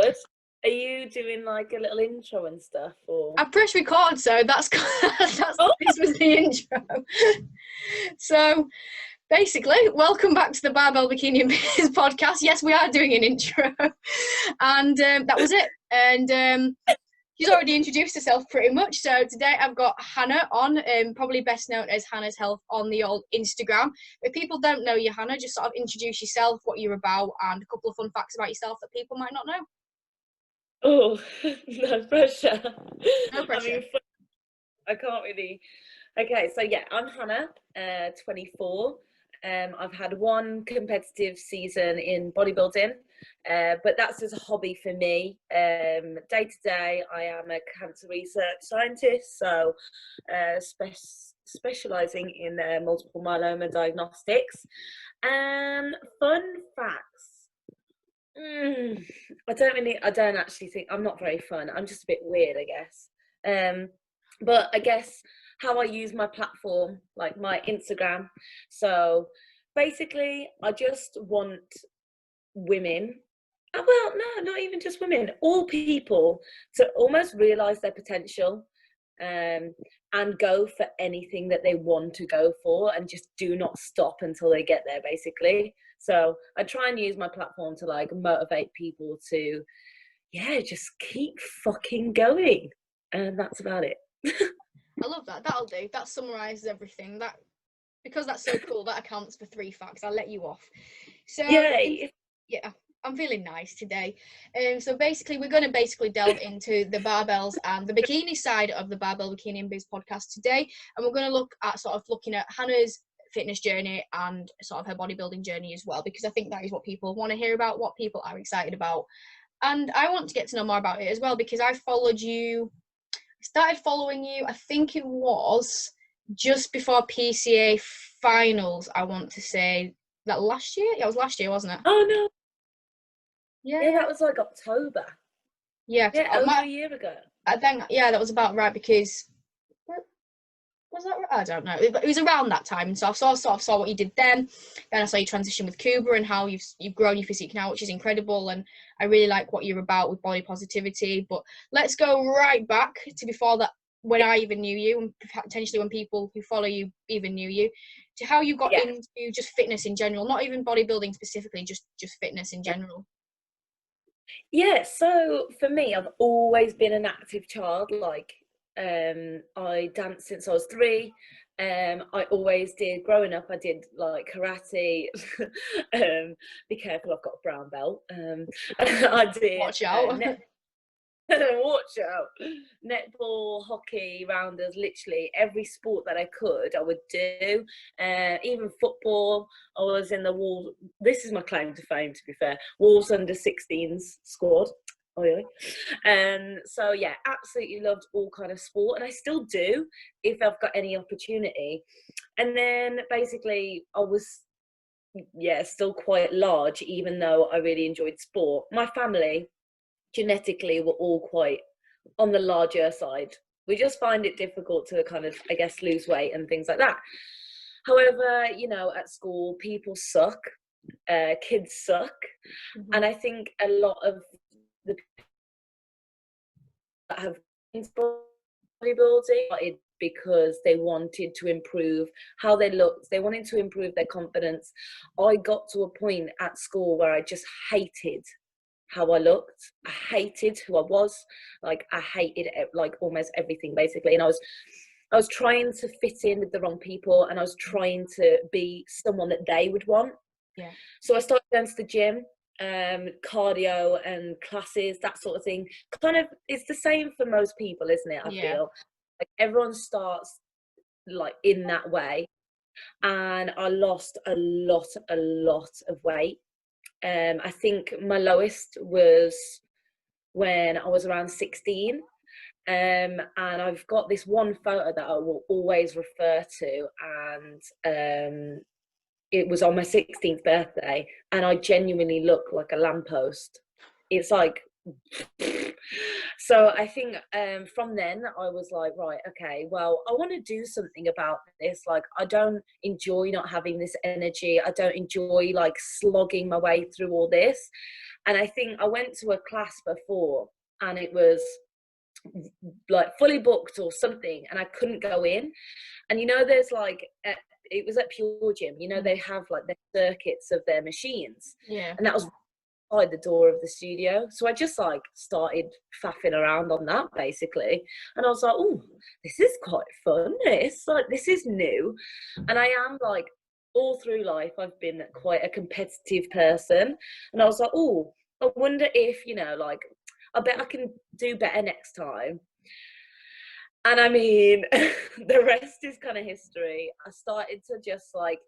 Good. Are you doing like a little intro and stuff, or? I pressed record, so that's Oh. this was the intro. So basically, welcome back to the Barbell Bikini and Biz podcast. Yes, we are doing an intro, and that was it. And she's already introduced herself pretty much. So today I've got Hannah on, probably best known as Hannah's Health on the old Instagram. If people don't know you, Hannah, just sort of introduce yourself, what you're about, and a couple of fun facts about yourself that people might not know. Oh, no pressure. No pressure. I mean, I can't really. Okay, so yeah, I'm Hannah, 24. I've had one competitive season in bodybuilding, but that's just a hobby for me. Day to day, I am a cancer research scientist, so specialising in multiple myeloma diagnostics. Fun facts. I don't actually think, I'm not very fun. I'm just a bit weird, I guess. But I guess how I use my platform, like my Instagram. So basically, I just want women, well, no, not even just women, all people to almost realise their potential, and go for anything that they want to go for, and just do not stop until they get there, basically. So I try and use my platform to like motivate people to, yeah, just keep fucking going. And that's about it. I love that. That'll do. That summarises everything. Because that's so cool, that accounts for 3 facts. I'll let you off. So Yay. Yeah, I'm feeling nice today. So basically, we're going to delve into the barbells and the bikini side of the Barbell Bikini and Biz podcast today, and we're going to look at looking at Hannah's fitness journey and sort of her bodybuilding journey as well, because I think that is what people want to hear about, what people are excited about, and I want to get to know more about it as well, because I started following you, I think it was just before PCA finals, I want to say. That last year? Yeah, it was last year, wasn't it? Oh no. Yeah, that was like October. Yeah, over a year ago. I think, yeah, that was about right, because was that right? I don't know. It was around that time, so I saw what you did then. Then I saw you transition with Kuba and how you've grown your physique now, which is incredible, and I really like what you're about with body positivity. But let's go right back to before that, when I even knew you, and potentially when people who follow you even knew you, to how you got into just fitness in general, not even bodybuilding specifically, just fitness in general. Yeah, so for me, I've always been an active child. Like, I danced since I was 3. I always did. Growing up, I did like karate. Be careful, I've got a brown belt. I did. Watch out. Watch out. Netball, hockey, rounders, literally every sport that I could, I would do. Even football, I was in the Wolves. This is my claim to fame, to be fair. Wolves under 16s squad. So yeah, absolutely loved all kind of sport, and I still do if I've got any opportunity. And then basically I was still quite large, even though I really enjoyed sport. My family genetically were all quite on the larger side. We just find it difficult to kind of, I guess, lose weight and things like that. However, at school people suck, kids suck. Mm-hmm. And I think a lot of the people that have been bodybuilding because they wanted to improve how they looked, they wanted to improve their confidence. I got to a point at school where I just hated how I looked. I hated who I was. Like, I hated like almost everything, basically. And I was trying to fit in with the wrong people, and I was trying to be someone that they would want. Yeah. So I started going to the gym, cardio and classes, that sort of thing. Kind of, it's the same for most people, isn't it? I feel like everyone starts like in that way. And I lost a lot of weight. I think my lowest was when I was around 16. And I've got this one photo that I will always refer to, and it was on my 16th birthday, and I genuinely look like a lamppost. It's like, so I think from then I was like, right, okay, well, I want to do something about this. Like, I don't enjoy not having this energy. I don't enjoy like slogging my way through all this. And I think I went to a class before and it was like fully booked or something, and I couldn't go in. And you know, there's like it was at Pure Gym, you know, they have like their circuits of their machines, Yeah. and that was outside the door of the studio. So I just like started faffing around on that basically, and I was like, oh, this is quite fun, this is new. And I am like, all through life I've been quite a competitive person, and I was like, oh, I wonder if, you know, like, I bet I can do better next time. And I mean, the rest is kind of history. I started to just like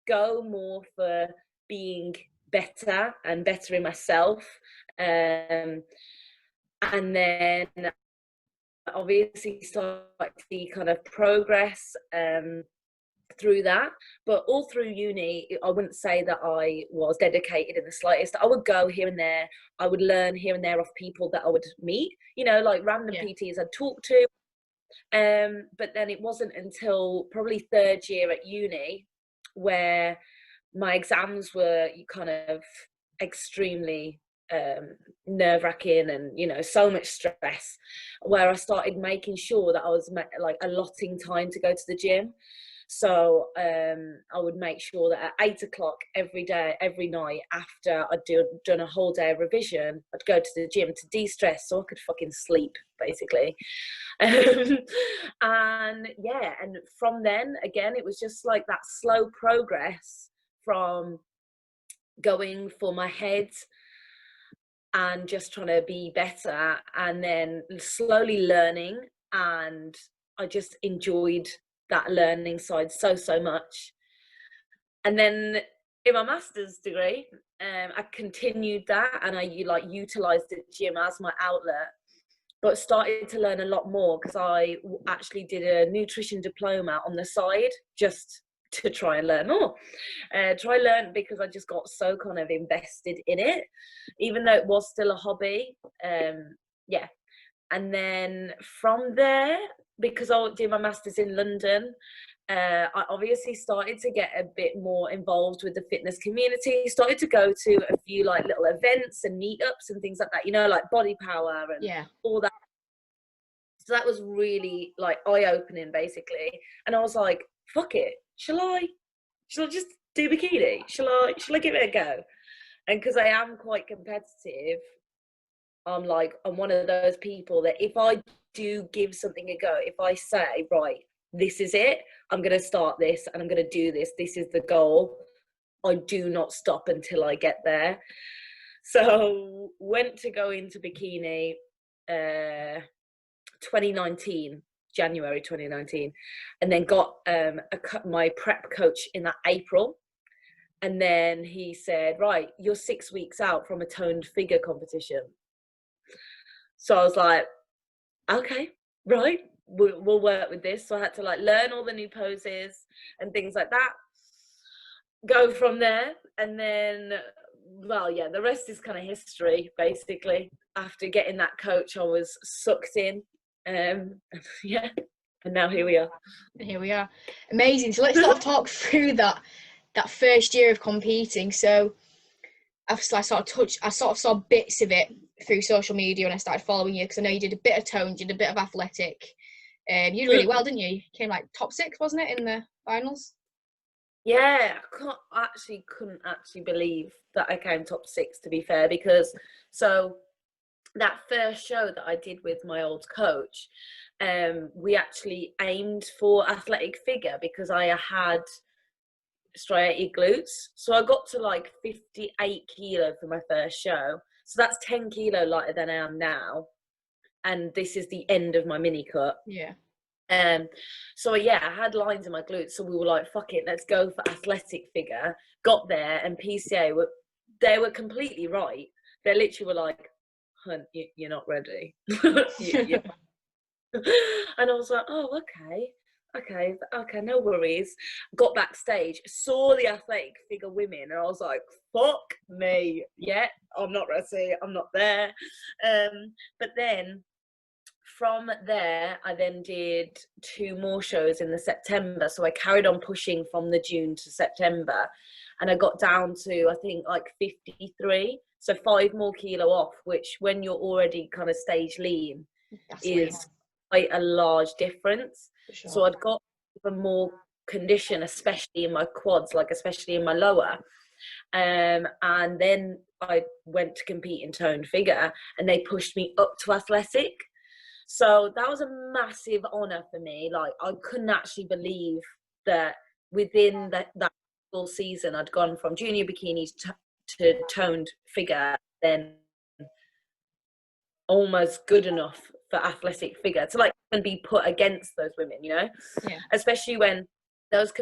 go more for being better and better in myself. And then obviously start to see kind of progress through that. But all through uni, I wouldn't say that I was dedicated in the slightest. I would go here and there. I would learn here and there off people that I would meet, you know, like random PTs I'd talk to. But then it wasn't until probably third year at uni where my exams were kind of extremely nerve-wracking, and, you know, so much stress, where I started making sure that I was like allotting time to go to the gym. So I would make sure that at 8 o'clock every day, every night, after I'd done a whole day of revision, I'd go to the gym to de-stress so I could fucking sleep, basically. And yeah, and from then, again, it was just like that slow progress from going for my head and just trying to be better, and then slowly learning. And I just enjoyed that learning side so much. And then in my master's degree, I continued that, and I like utilized the gym as my outlet, but started to learn a lot more because I actually did a nutrition diploma on the side just to try and learn more. Because I just got so kind of invested in it, even though it was still a hobby. Yeah. And then from there, because I did my master's in London, I obviously started to get a bit more involved with the fitness community, started to go to a few like little events and meetups and things like that, you know, like Body Power and all that. So that was really like eye-opening, basically. And I was like, fuck it, shall I just do bikini? Shall I give it a go? And because I am quite competitive, I'm one of those people that if I do give something a go, if I say, right, this is it, I'm going to start this and I'm going to do this, this is the goal, I do not stop until I get there. So went to go into bikini 2019, January 2019, and then got my prep coach in that April. And then he said, right, you're 6 weeks out from a toned figure competition. So I was like, okay, right, we'll work with this. So I had to like learn all the new poses and things like that, go from there. And then, well, yeah, the rest is kind of history, basically. After getting that coach, I was sucked in. Yeah, and now here we are. And here we are. Amazing. So let's sort of talk through that first year of competing. So I sort of saw bits of it through social media when I started following you, because I know you did a bit of tone, you did a bit of athletic. You did really well, didn't you? You came like top 6, wasn't it, in the finals? Yeah, I couldn't actually believe that I came top 6, to be fair, because so that first show that I did with my old coach, we actually aimed for athletic figure because I had striated glutes. So I got to like 58 kilo for my first show. So that's 10 kilo lighter than I am now. And this is the end of my mini cut. Yeah. So yeah, I had lines in my glutes. So we were like, fuck it, let's go for athletic figure. Got there, and PCA they were completely right. They literally were like, hun, you're not ready. And I was like, oh, okay, no worries. Got backstage, saw the athletic figure women, and I was like, fuck me, yeah, I'm not ready, I'm not there. But then from there, I then did 2 more shows in the September. So I carried on pushing from the June to September, and I got down to, I think, like 53. So 5 more kilo off, which when you're already kind of stage lean That's is weird, quite a large difference. for sure. So I'd got even more condition, especially in my quads, like especially in my lower. And then I went to compete in toned figure, and they pushed me up to athletic. So that was a massive honor for me. Like, I couldn't actually believe that within that full season, I'd gone from junior bikinis to toned figure, then almost good enough for athletic figure to like even be put against those women, you know. Yeah. Especially when those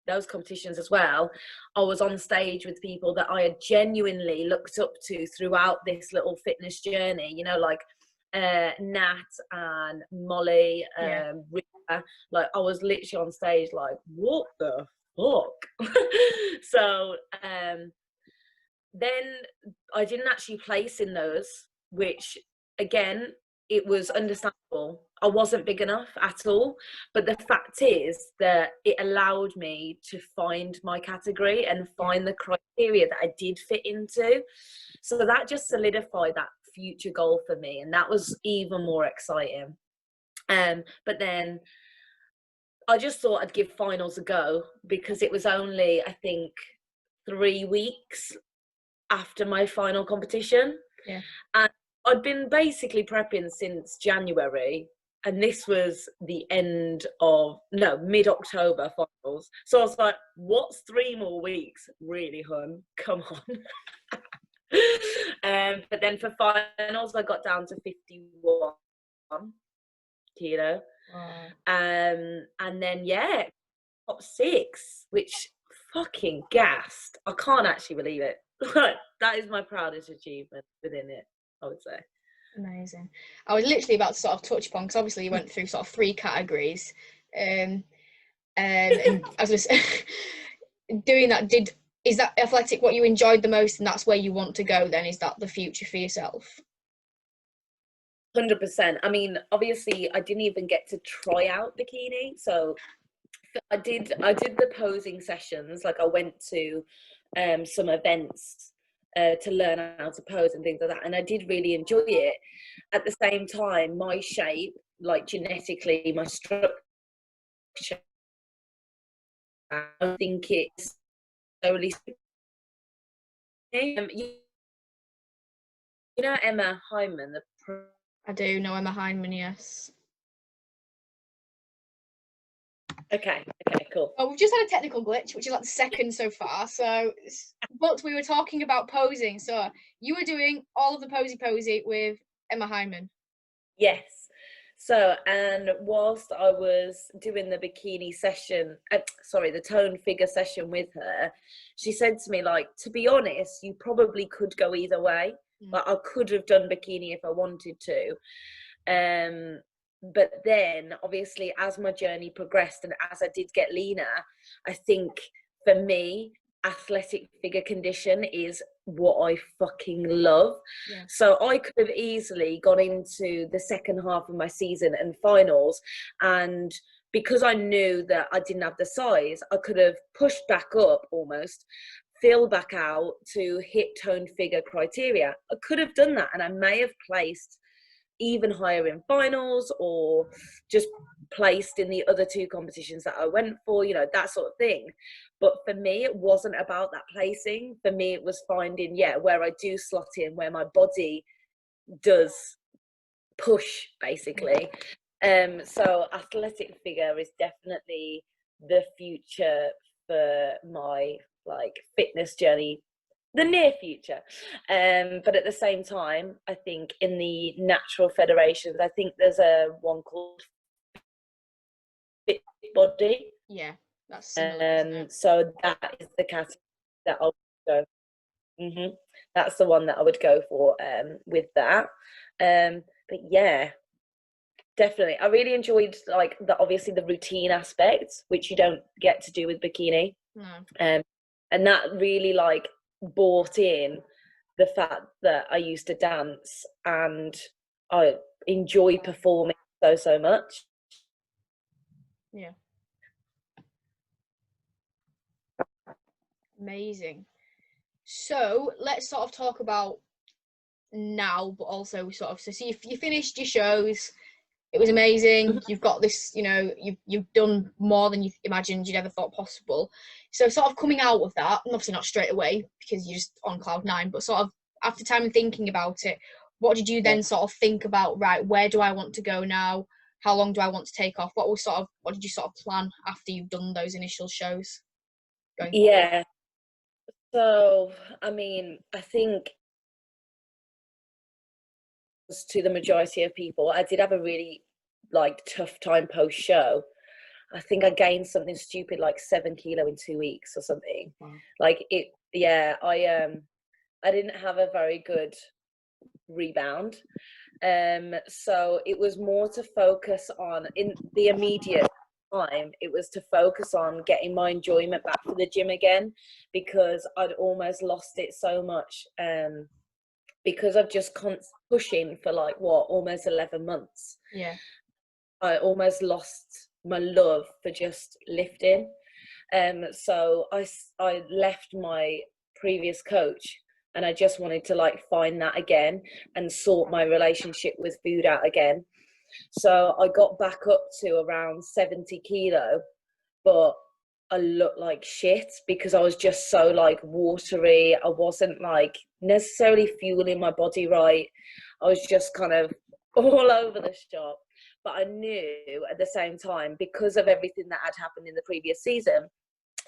those competitions as well, I was on stage with people that I had genuinely looked up to throughout this little fitness journey, you know, like Nat and Molly, Rita. Like, I was literally on stage like, what the fuck? So then I didn't actually place in those, which again, it was understandable. I wasn't big enough at all. But the fact is that it allowed me to find my category and find the criteria that I did fit into. So that just solidified that future goal for me. And that was even more exciting. But then I just thought I'd give finals a go, because it was only, I think, 3 weeks after my final competition. Yeah. And I'd been basically prepping since January, and this was the end of, no, mid-October finals. So I was like, what's 3 more weeks? Really, hun? Come on. But then for finals, I got down to 51 kilo. Wow. And then, yeah, top 6, which fucking gassed. I can't actually believe it. That is my proudest achievement within it, I would say. Amazing. I was literally about to sort of touch upon, because obviously you went through sort of 3 categories, and as I was doing that, is that athletic what you enjoyed the most, and that's where you want to go? Then is that the future for yourself? 100%. I mean, obviously, I didn't even get to try out bikini, so I did the posing sessions. Like, I went to some events to learn how to pose and things like that, and I did really enjoy it. At the same time, my shape, like genetically, my structure, I think it's solely. You know Emma Hyman, I do know Emma Heineman, yes. Okay, cool. Oh, we've just had a technical glitch, which is like the second so far. So, but we were talking about posing. So you were doing all of the posy with Emma Hyman. Yes. So, and whilst I was doing the bikini session, the tone figure session with her, she said to me, like, to be honest, you probably could go either way. Like, I could have done bikini if I wanted to. But then obviously, as my journey progressed and as I did get leaner, I think for me, athletic figure condition is what I fucking love. Yeah. So I could have easily gone into the second half of my season and finals, and because I knew that I didn't have the size, I could have pushed back up almost, fill back out to hit toned figure criteria. I could have done that, and I may have placed even higher in finals, or just placed in the other 2 competitions that I went for, you know, that sort of thing. But for me, it wasn't about that placing. For me, it was finding, where I do slot in, where my body does push, basically. So athletic figure is definitely the future for my, like, fitness journey, the near future. But at the same time, I think in the natural federations, I think there's a one called Fit Body. Yeah, that's similar. So that is the category that I'll go. That's the one that I would go for with that. But yeah, definitely. I really enjoyed, like, obviously the routine aspect, which you don't get to do with bikini. No. And that really, like, brought in the fact that I used to dance, and I enjoy performing so much. Yeah. Amazing. So let's sort of talk about now, but also sort of, so you finished your shows. It was amazing. You've got this, you know, you've done more than you imagined you'd ever thought possible. So sort of coming out of that, and obviously not straight away because you're just on cloud nine, but sort of after time and thinking about it, what did you then sort of think about, right, where do I want to go now? How long do I want to take off? What did you sort of plan after you've done those initial shows going forward? Yeah. So, I mean, I think to the majority of people, I did have a really like tough time post show. I think I gained something stupid like 7 kilo in 2 weeks or something. Wow. Like it, yeah. I didn't have a very good rebound. So it was more to focus on in the immediate time. It was to focus on getting my enjoyment back for the gym again, because I'd almost lost it so much. Because of just pushing for like almost 11 months. Yeah. I almost lost my love for just lifting. So I left my previous coach, and I just wanted to like find that again and sort my relationship with food out again. So I got back up to around 70 kilo, but I looked like shit because I was just so like watery. I wasn't like necessarily fueling my body right. I was just kind of all over the shop. But I knew at the same time, because of everything that had happened in the previous season,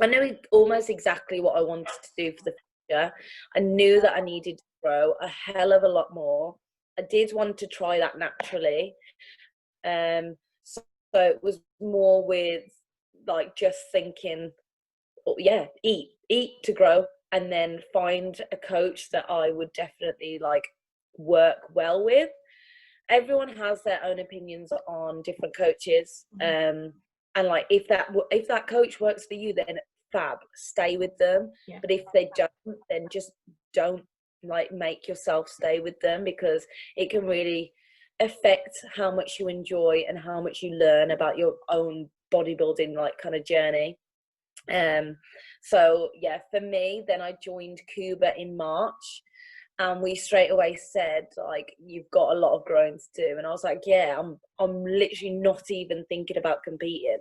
I knew almost exactly what I wanted to do for the future. I knew that I needed to grow a hell of a lot more. I did want to try that naturally. So it was more with like just thinking, oh, yeah, eat to grow, and then find a coach that I would definitely like work well with. Everyone has their own opinions on different coaches, and like if that coach works for you, then fab, stay with them. Yeah. But if they don't, then just don't like make yourself stay with them, because it can really affect how much you enjoy and how much you learn about your own bodybuilding like kind of journey. So yeah, for me, then I joined Cuba in March, and we straight away said like, you've got a lot of growing to do. And I was like, yeah, I'm literally not even thinking about competing.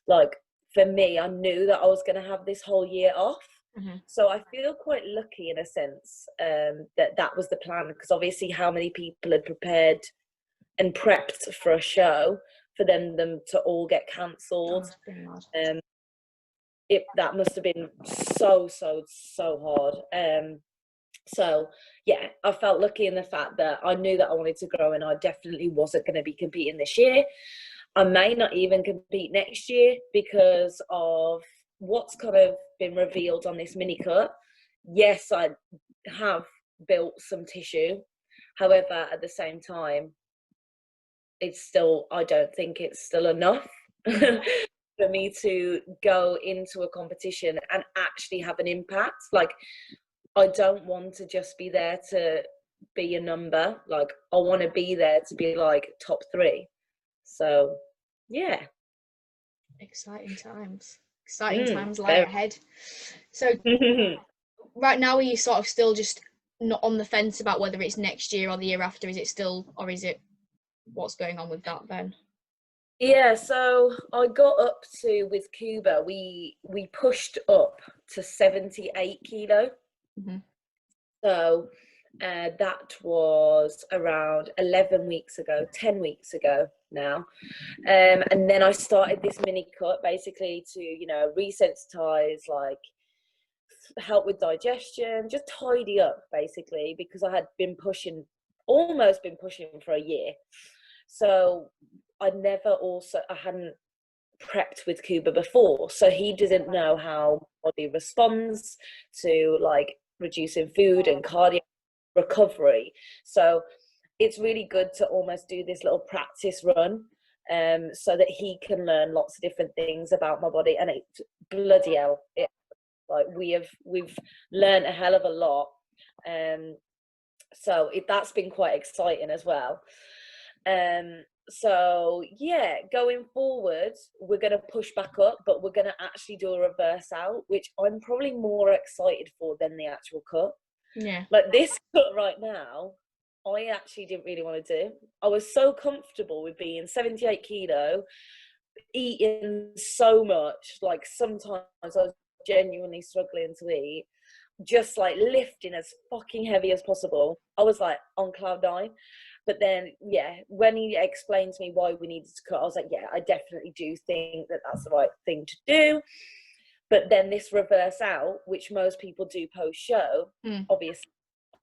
Like, for me, I knew that I was going to have this whole year off. So I feel quite lucky in a sense, that was the plan, because obviously how many people had prepared and prepped for a show for them to all get cancelled. That must have been so hard. So yeah, I felt lucky in the fact that I knew that I wanted to grow, and I definitely wasn't going to be competing this year. I may not even compete next year because of what's kind of been revealed on this mini cut. Yes, I have built some tissue. However, at the same time, I don't think it's still enough for me to go into a competition and actually have an impact. Like, I don't want to just be there to be a number. Like, I want to be there to be like top 3. So yeah. Exciting times lie ahead. So right now, are you sort of still just not on the fence about whether it's next year or the year after? Is it what's going on with that then? Yeah, so I got up to, with Cuba, we pushed up to 78 kilo. So that was around 11 weeks ago, 10 weeks ago now. And then I started this mini cut basically to, resensitize, like help with digestion, just tidy up basically, because I had almost been pushing for a year. So I hadn't prepped with Cuba before, so he doesn't know how body responds to like reducing food and cardio recovery. So it's really good to almost do this little practice run, so that he can learn lots of different things about my body. And it bloody hell, like we've learned a hell of a lot. So that's been quite exciting as well. So yeah, going forward, we're going to push back up, but we're going to actually do a reverse out, which I'm probably more excited for than the actual cut. Yeah. Like this cut right now, I actually didn't really want to do. I was so comfortable with being 78 kilo, eating so much. Like sometimes I was genuinely struggling to eat, just like lifting as fucking heavy as possible. I was like on cloud nine. But then, yeah, when he explained to me why we needed to cut, I was like, yeah, I definitely do think that that's the right thing to do. But then this reverse out, which most people do post show, obviously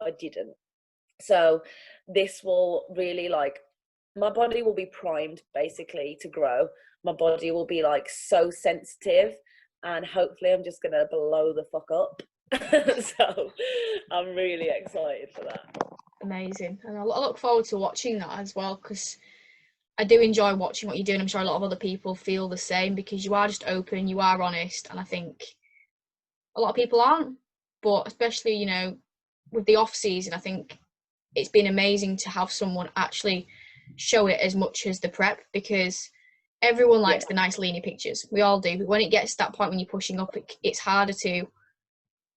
I didn't. So this will really like, my body will be primed basically to grow. My body will be like so sensitive, and hopefully I'm just gonna blow the fuck up. So I'm really excited for that. Amazing. And I look forward to watching that as well, because I do enjoy watching what you do, and I'm sure a lot of other people feel the same, because you are just open, you are honest, and I think a lot of people aren't. But especially, you know, with the off season, I think it's been amazing to have someone actually show it as much as the prep, because everyone likes the nice leany pictures. We all do. But when it gets to that point when you're pushing up, it's harder to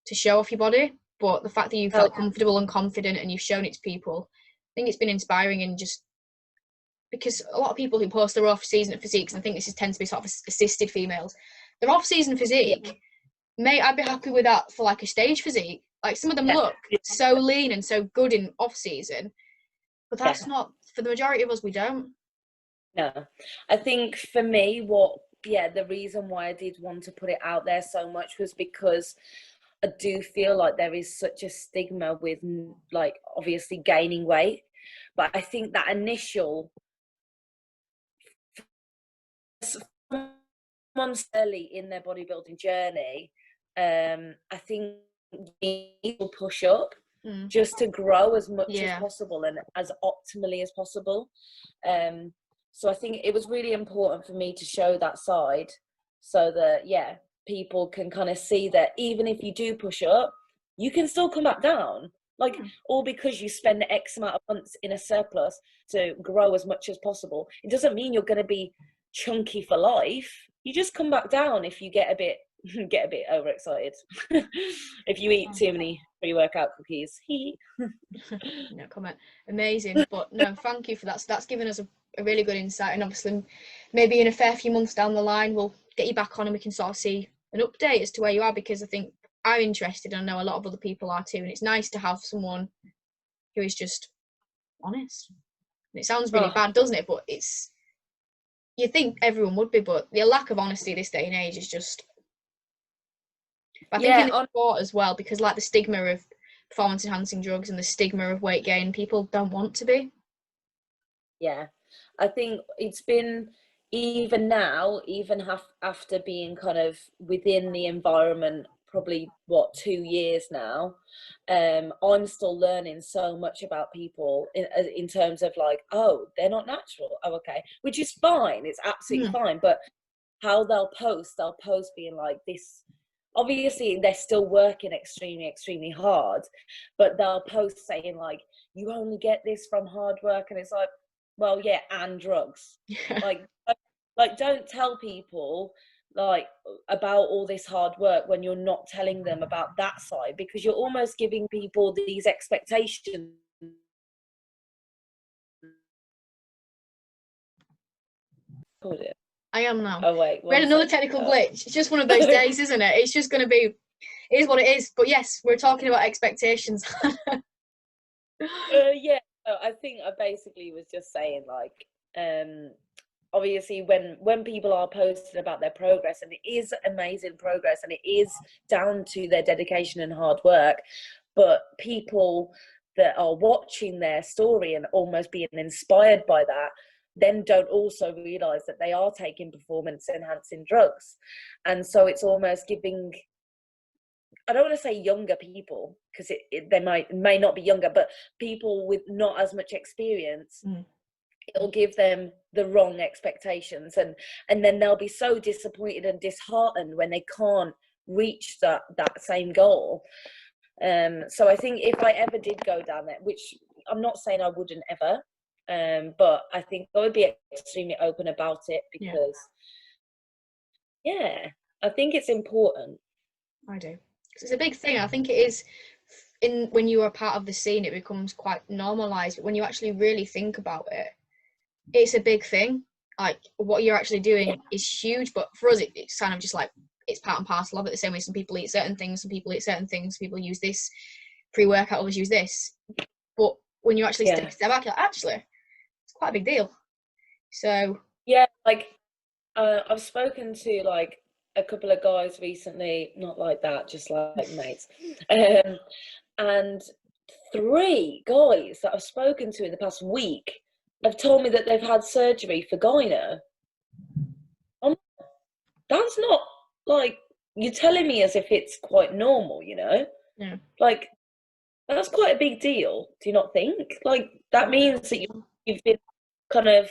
show off your body. But the fact that you felt comfortable and confident and you've shown it to people, I think it's been inspiring. And just because a lot of people who post their off-season physiques, and I think this tends to be sort of assisted females, their off-season physique, mate, I'd be happy with that for like a stage physique. Like some of them look so lean and so good in off-season, but that's not, for the majority of us, we don't. No, I think for me, the reason why I did want to put it out there so much was because I do feel like there is such a stigma with like obviously gaining weight, but I think that initial someone's early in their bodybuilding journey, I think you will push up just to grow as much as possible and as optimally as possible. So I think it was really important for me to show that side, so that people can kind of see that even if you do push up, you can still come back down. Like, all because you spend X amount of months in a surplus to grow as much as possible, it doesn't mean you're going to be chunky for life. You just come back down if you get a bit overexcited. If you eat too many pre-workout cookies. No comment. Amazing. But no, thank you for that. So that's given us a really good insight, and obviously maybe in a fair few months down the line we'll get you back on and we can sort of see an update as to where you are, because I think I'm interested, and I know a lot of other people are too, and it's nice to have someone who is just honest. And it sounds really bad, doesn't it? But it's, you think everyone would be, but the lack of honesty this day and age is just, I think in the sport as well, because like the stigma of performance enhancing drugs and the stigma of weight gain, people don't want to be. Yeah, I think it's been, even now, even after being kind of within the environment probably 2 years now, I'm still learning so much about people in terms of like, oh, they're not natural, oh okay, which is fine, it's absolutely fine, but how they'll post being like this. Obviously they're still working extremely hard, but they'll post saying like, you only get this from hard work, and it's like, well, yeah, and drugs. Like don't tell people like about all this hard work when you're not telling them about that side, because you're almost giving people these expectations. I am now. Oh wait, we had another technical glitch. It's just one of those days, isn't it? It's just going to be, it is what it is. But yes, we're talking about expectations. Yeah, I think I basically was just saying like, obviously when people are posting about their progress, and it is amazing progress and it is down to their dedication and hard work, but people that are watching their story and almost being inspired by that then don't also realize that they are taking performance enhancing drugs. And so it's almost giving, I don't want to say younger people, because they may not be younger, but people with not as much experience, it'll give them the wrong expectations, and then they'll be so disappointed and disheartened when they can't reach that same goal. So I think if I ever did go down that, which I'm not saying I wouldn't ever, But I think I would be extremely open about it because, yeah, I think it's important. I do. 'Cause it's a big thing. I think it is when you are part of the scene, it becomes quite normalized. But when you actually really think about it, it's a big thing. Like what you're actually doing is huge. But for us, it's kind of just like it's part and parcel of it. The same way some people eat certain things, some people eat certain things, people use this pre-workout, others use this. But when you actually step back, you're like, actually, it's quite a big deal. So yeah, like I've spoken to like a couple of guys recently, not like that, just like mates, and 3 guys that I've spoken to in the past week have told me that they've had surgery for gyno. That's not like, you're telling me as if it's quite normal, you know? yeah. Like, that's quite a big deal, do you not think? Like, that means that you've been kind of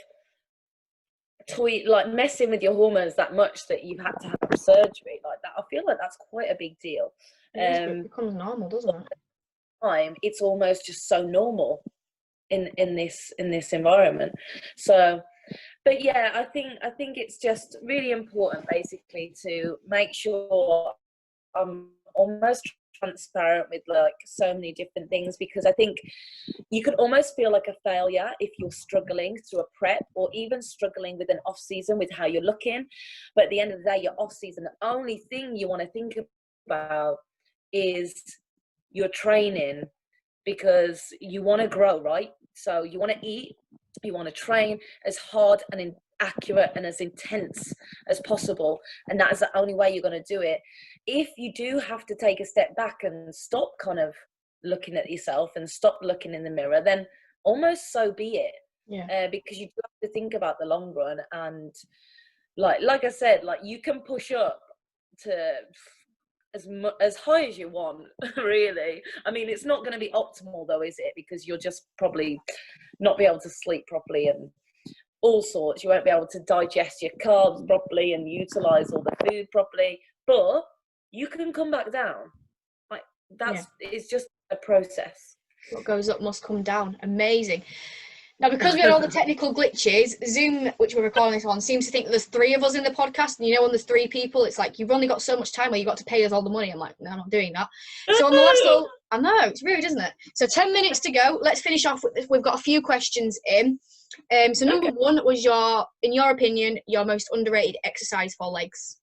like messing with your hormones that much that you've had to have surgery like that. I feel like that's quite a big deal. It becomes normal, doesn't it? Time it's almost just so normal in this environment. So, but yeah, I think it's just really important basically to make sure I'm almost transparent with like so many different things, because I think you could almost feel like a failure if you're struggling through a prep or even struggling with an off season with how you're looking. But at the end of the day, your off season, the only thing you want to think about is your training, because you want to grow, right? So you want to eat, you want to train as hard and accurate and as intense as possible, and that is the only way you're going to do it. If you do have to take a step back and stop kind of looking at yourself and stop looking in the mirror, then almost so be it. Because you do have to think about the long run. And like I said, like you can push up to as high as you want, really. I mean, it's not going to be optimal though, is it? Because you'll just probably not be able to sleep properly and all sorts. You won't be able to digest your carbs properly and utilize all the food properly, but you can come back down. Like it's just a process. What goes up must come down. Amazing. Now, because we had all the technical glitches, Zoom, which we're recording this on, seems to think there's 3 of us in the podcast. And you know, when there's 3 people, it's like, you've only got so much time where you've got to pay us all the money. I'm like, no, I'm not doing that. So on the last little, I know, it's rude, isn't it? So 10 minutes to go. Let's finish off with this. We've got a few questions in. So number 1 was in your opinion, your most underrated exercise for legs.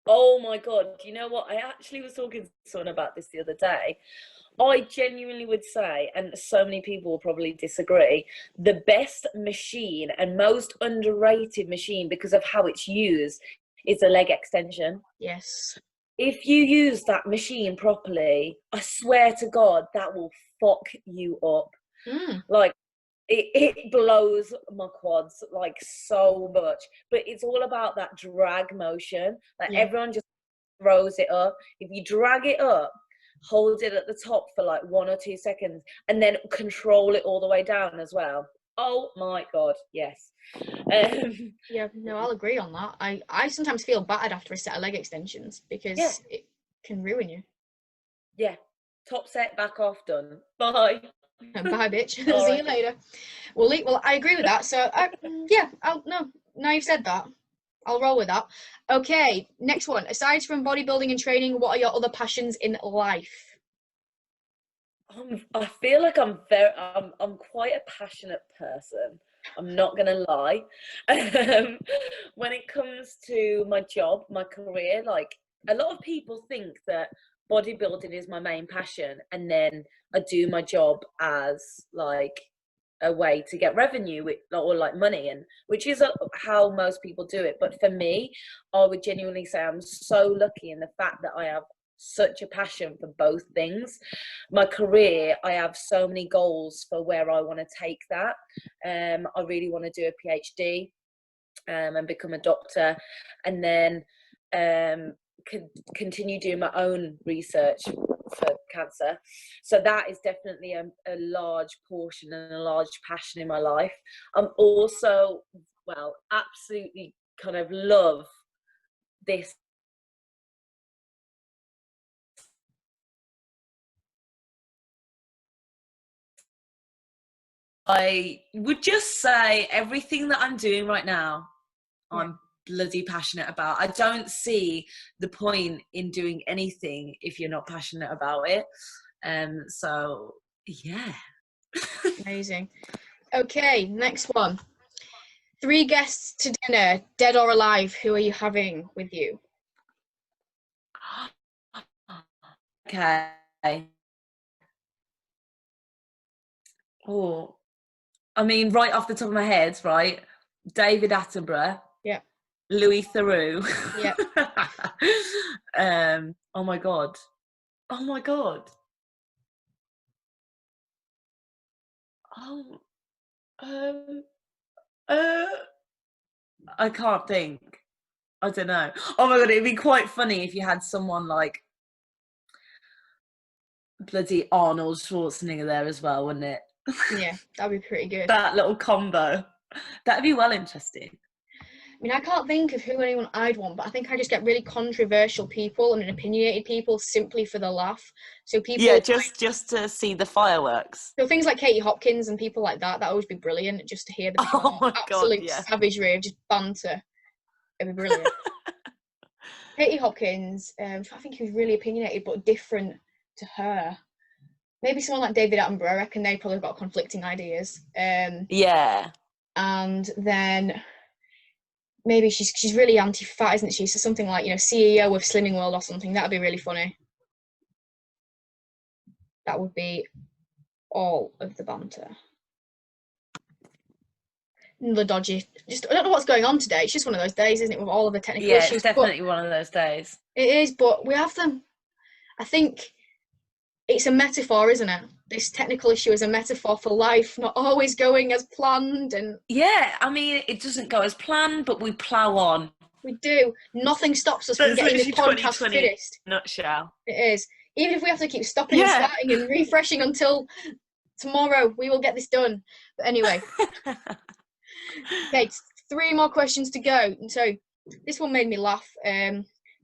Oh my God. Do you know what? I actually was talking to someone about this the other day. I genuinely would say, and so many people will probably disagree, the best machine and most underrated machine because of how it's used is a leg extension. Yes. If you use that machine properly, I swear to God, that will fuck you up. Like, it blows my quads like so much. But it's all about that drag motion. Like everyone just throws it up. If you drag it up, hold it at the top for like 1 or 2 seconds, and then control it all the way down as well. Oh my God, yes. Yeah, no, I'll agree on that. I sometimes feel battered after a set of leg extensions because it can ruin you. Yeah, top set, back off, done. Bye. And bye, bitch. See you later. Well, I agree with that. So, now you've said that, I'll roll with that. Okay, next one. Aside from bodybuilding and training, what are your other passions in life? I feel like I'm quite a passionate person. I'm not gonna lie. When it comes to my job, my career, like a lot of people think that bodybuilding is my main passion, and then I do my job as like a way to get revenue or like money, and which is how most people do it. But for me, I would genuinely say I'm so lucky in the fact that I have such a passion for both things. My career, I have so many goals for where I want to take that. I really want to do a PhD and become a doctor, and then continue doing my own research for cancer. So that is definitely a large portion and a large passion in my life. I'm also, absolutely kind of love this I would just say everything that I'm doing right now, Yeah. I'm bloody passionate about. I don't see the point in doing anything if you're not passionate about it. So yeah. Amazing. Okay, next one. 3 guests to dinner, dead or alive. Who are you having with you? Okay. Oh, I mean, right off the top of my head, right? David Attenborough. Yeah. Louis Theroux. Yeah. Oh my god. Oh my god. Oh. Um. Uh. I can't think. I don't know. Oh my god, it'd be quite funny if you had someone like bloody Arnold Schwarzenegger there as well, wouldn't it? Yeah, that'd be pretty good. That little combo. That'd be well interesting. I mean, I can't think of who anyone I'd want, but I think I just get really controversial people and opinionated people simply for the laugh. So people, Yeah, just to see the fireworks. so things like Katie Hopkins and people like that, that would always be brilliant just to hear the pure Oh my god, absolute yeah. savagery of just banter. It'd be brilliant. Katie Hopkins, I think he was really opinionated but different to her. Maybe someone like David Attenborough. I reckon they probably got conflicting ideas. Yeah. And then maybe she's really anti-fat, isn't she? So something like, CEO of Slimming World or something. That'd be really funny. That would be all of the banter. The dodgy. Just I don't know what's going on today. It's just one of those days, isn't it? With all of the technical issues. Yeah, it's definitely one of those days. It is, but we have them. I think it's a metaphor, isn't it? This technical issue is a metaphor for life, not always going as planned. And yeah, I mean, it doesn't go as planned, but we plow on. We do. Nothing stops us from getting this podcast finished. Nutshell. It is. Even if we have to keep stopping and starting and refreshing until tomorrow, we will get this done. But anyway. Okay, 3 more questions to go. And so this one made me laugh.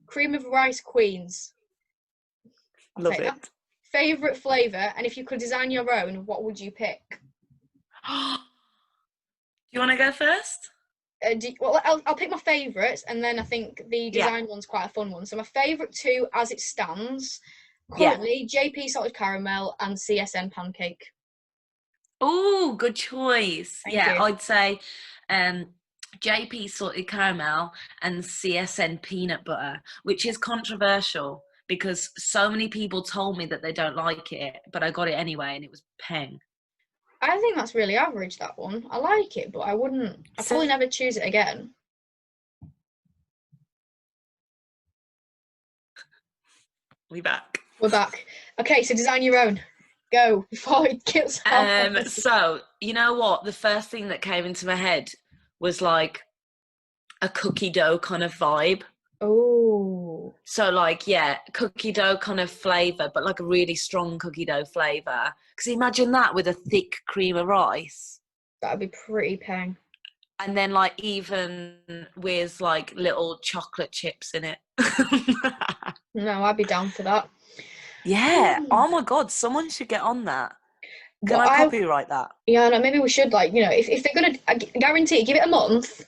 Cream of rice queens. Love it. That. Favourite flavour, and if you could design your own, what would you pick? Do you want to go first? I'll pick my favourites, and then I think the design one's quite a fun one. So my favourite 2, as it stands, currently, JP salted caramel and CSN pancake. Oh, good choice. Thank you. I'd say JP salted caramel and CSN peanut butter, which is controversial because so many people told me that they don't like it, but I got it anyway, and it was peng. I think that's really average, that one. I like it, but I'd probably never choose it again. We're back. Okay, so design your own. Go, before it gets off. So, you know what? The first thing that came into my head was like a cookie dough kind of vibe. Oh. So like, cookie dough kind of flavour, but like a really strong cookie dough flavour. Because imagine that with a thick cream of rice. That'd be pretty peng. And then like even with like little chocolate chips in it. No, I'd be down for that. Yeah. Oh my God, someone should get on that. Can I copyright that? Yeah, no, maybe we should, like, if they're going to, I guarantee, give it a month,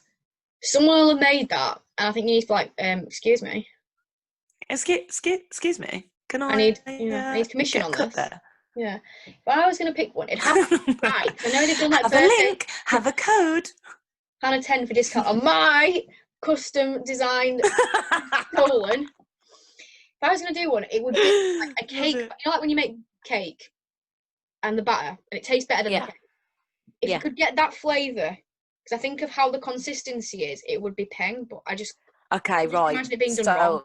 someone will have made that. And I think you need to, like, excuse me. Excuse me. Can I need commission on this. There? Yeah. If I was going to pick one, it'd have to be right. I know they've done like have a link, have a code. Hannah 10 for discount on my custom designed colon. If I was going to do one, it would be like a cake. You know, like when you make cake and the batter, and it tastes better than the cake. If you could get that flavour, because I think of how the consistency is, it would be peng, but I just... Okay, right. Imagine it being done wrong.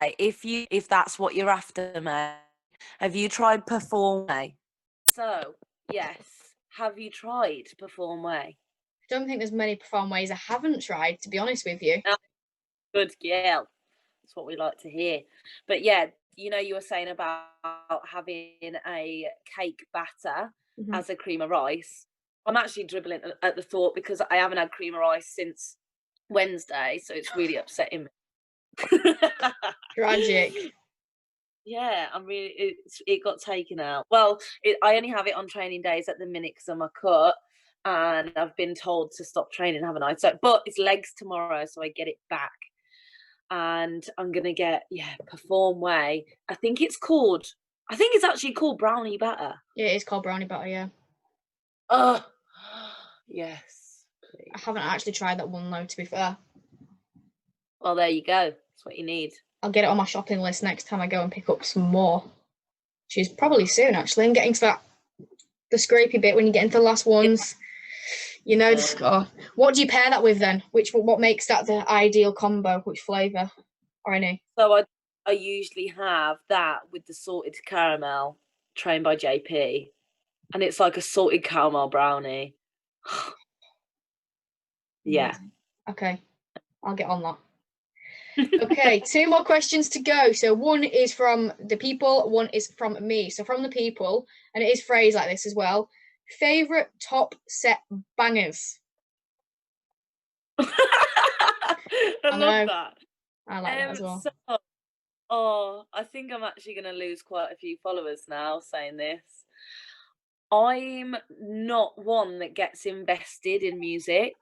If that's what you're after, mate, have you tried Perform Way? So, yes. Have you tried Perform Way? I don't think there's many Perform Ways I haven't tried, to be honest with you. Good girl. That's what we like to hear. But yeah, you were saying about having a cake batter as a cream of rice. I'm actually dribbling at the thought because I haven't had cream of rice since Wednesday, so it's really upsetting me. Tragic. Yeah, I'm really. It got taken out. Well, I only have it on training days at the minute because of my cut, and I've been told to stop training, haven't I? So, but it's legs tomorrow, so I get it back, and I'm gonna get perform way. I think it's called. I think it's actually called brownie batter. Yeah, it is called brownie batter, yeah. Oh, yes, please. I haven't actually tried that one though, to be fair. Well, there you go. That's what you need. I'll get it on my shopping list next time I go and pick up some more. Which is probably soon, actually. I'm getting to the scrapey bit when you get into the last ones. You know the score. What do you pair that with then? What makes that the ideal combo? Which flavour? Or any? So I usually have that with the salted caramel, trained by JP, and it's like a salted caramel brownie. Yeah. Okay, I'll get on that. Okay, 2 more questions to go. So one is from the people, one is from me. So from the people, and it is phrased like this as well. Favourite top set bangers? I love that. I like that as well. So, I think I'm actually going to lose quite a few followers now saying this. I'm not one that gets invested in music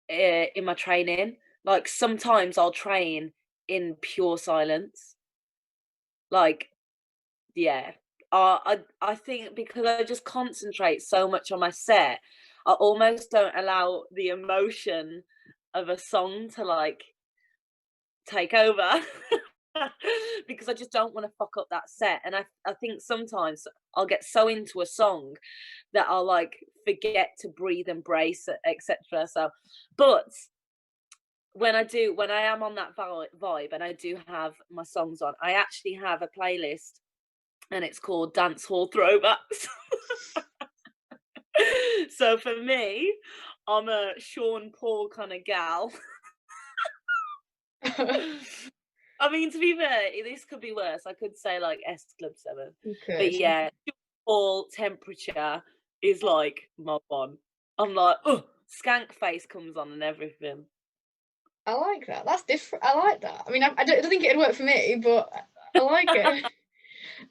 in my training. Like sometimes I'll train in pure silence. Like, yeah. I think because I just concentrate so much on my set, I almost don't allow the emotion of a song to like take over. Because I just don't want to fuck up that set. And I think sometimes I'll get so into a song that I'll like forget to breathe and brace, etc. So, but when I am on that vibe and I do have my songs on, I actually have a playlist and it's called Dance Hall Throwbacks. So for me, I'm a Sean Paul kind of gal. I mean, to be fair, this could be worse. I could say like S Club 7. But yeah, Paul Temperature is like my one. I'm like, oh, Skank Face comes on and everything. I like that. That's different. I like that. I mean, I don't think it'd work for me, but I like it.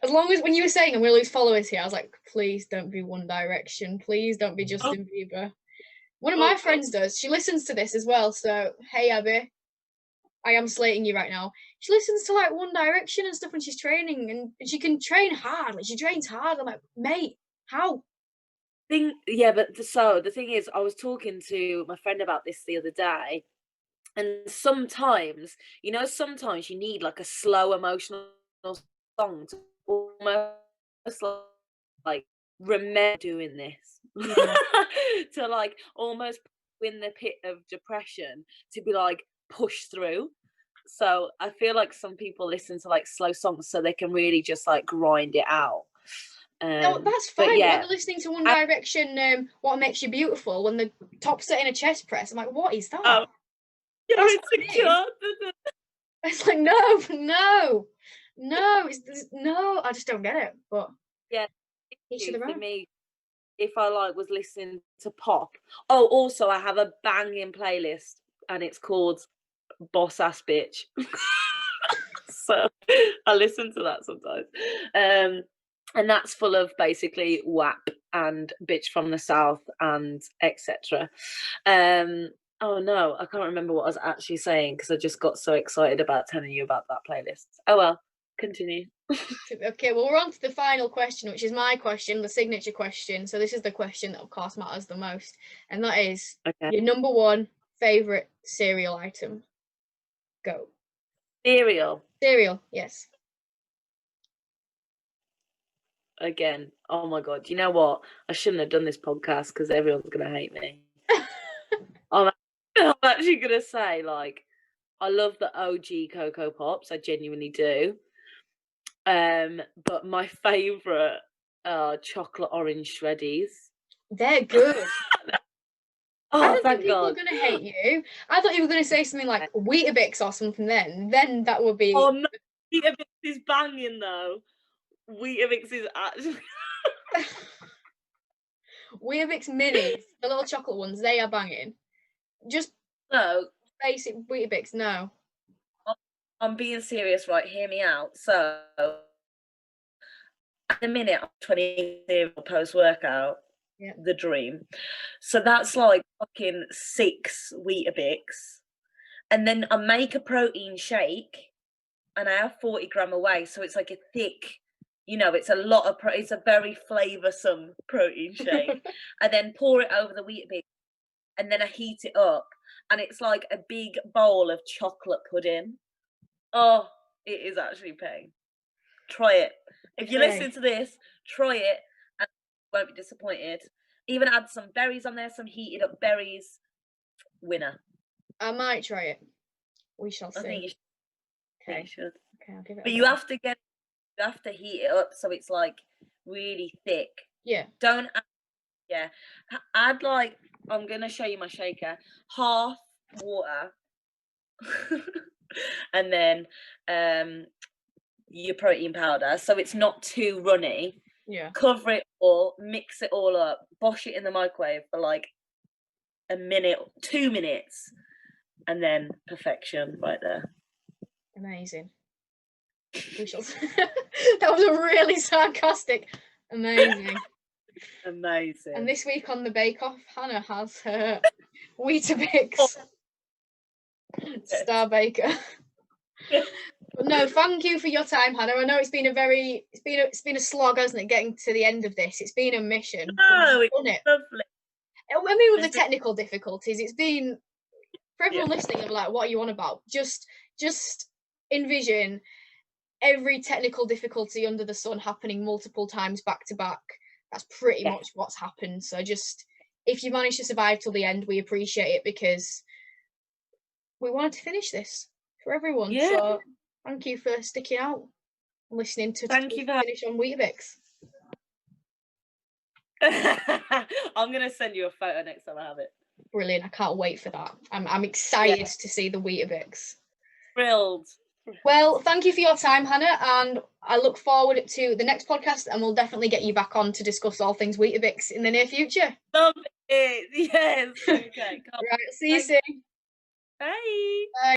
As long as when you were saying I'm going to lose followers here, I was like, please don't be One Direction. Please don't be Justin Bieber. One of my friends does. She listens to this as well. So, hey, Abby, I am slating you right now. She listens to like One Direction and stuff when she's training, and she can train hard. Like she trains hard. I'm like, mate, how? But so the thing is, I was talking to my friend about this the other day, and sometimes you need like a slow emotional song to almost like remember doing this. To like almost in the pit of depression to be like push through. So I feel like some people listen to like slow songs so they can really just like grind it out. No, that's fine. But yeah, when they're listening to One Direction, What Makes You Beautiful, when the top set in a chest press, I'm like, what is that? You're insecure. It's like, no, no, I just don't get it. But yeah, for me, if I like was listening to pop. Oh, also I have a banging playlist and it's called Boss Ass Bitch. So I listen to that sometimes. And that's full of basically WAP and Bitch from the South and etc. Oh no, I can't remember what I was actually saying because I just got so excited about telling you about that playlist. Oh well, continue. Okay, well, we're on to the final question, which is my question, the signature question. So this is the question that, of course, matters the most. And that is your number one favourite cereal item. Go. Cereal, yes. again. Oh my god, you know what? I shouldn't have done this podcast because everyone's gonna hate me. I'm actually gonna say, like, I love the OG Cocoa Pops. I genuinely do. But my favourite are chocolate orange shreddies. They're good. I don't think people God. are going to hate you. I thought you were going to say something like Weetabix or something then that would be... Oh no, Weetabix is banging though. Weetabix is actually... Weetabix minis, the little chocolate ones, they are banging. Just no basic Weetabix, no. I'm being serious, right? Hear me out. So at the minute I'm 20 post workout. Yeah. The dream. So that's like fucking 6 Weetabix. And then I make a protein shake and I have 40 gram away. So it's like a thick, it's a lot of it's a very flavoursome protein shake. I then pour it over the Weetabix and then I heat it up. And it's like a big bowl of chocolate pudding. Oh, it is actually pain. Try it. If you're listening to this, try it and you won't be disappointed. Even add some berries on there, some heated up berries. Winner. I might try it. We shall see. I think you should. Okay. Okay, I'll give it. But you have to heat it up so it's like really thick. Yeah. Don't add like, I'm gonna show you my shaker. Half water. And then your protein powder, so it's not too runny. Yeah. Cover it all, mix it all up, bosh it in the microwave for like a minute, 2 minutes, and then perfection right there. Amazing. We shall. That was a really sarcastic. Amazing. Amazing. And this week on the Bake Off, Hannah has her Weetabix Star Baker. But no, thank you for your time, Hannah. I know it's been a slog, hasn't it, getting to the end of this? It's been a mission. Oh, it's lovely. I mean, with the technical difficulties, it's been, for everyone listening, of like, what are you on about? Just envision every technical difficulty under the sun happening multiple times back to back. That's pretty much what's happened. So just, if you manage to survive till the end, we appreciate it, because we wanted to finish this for everyone. Yeah. So thank you for sticking out and listening to finish on Weetabix. I'm gonna send you a photo next time I have it. Brilliant. I can't wait for that. I'm excited to see the Weetabix. Thrilled. Well, thank you for your time, Hannah, and I look forward to the next podcast, and we'll definitely get you back on to discuss all things Weetabix in the near future. Love it. Yes. Okay. Right, see you soon. Bye. Bye.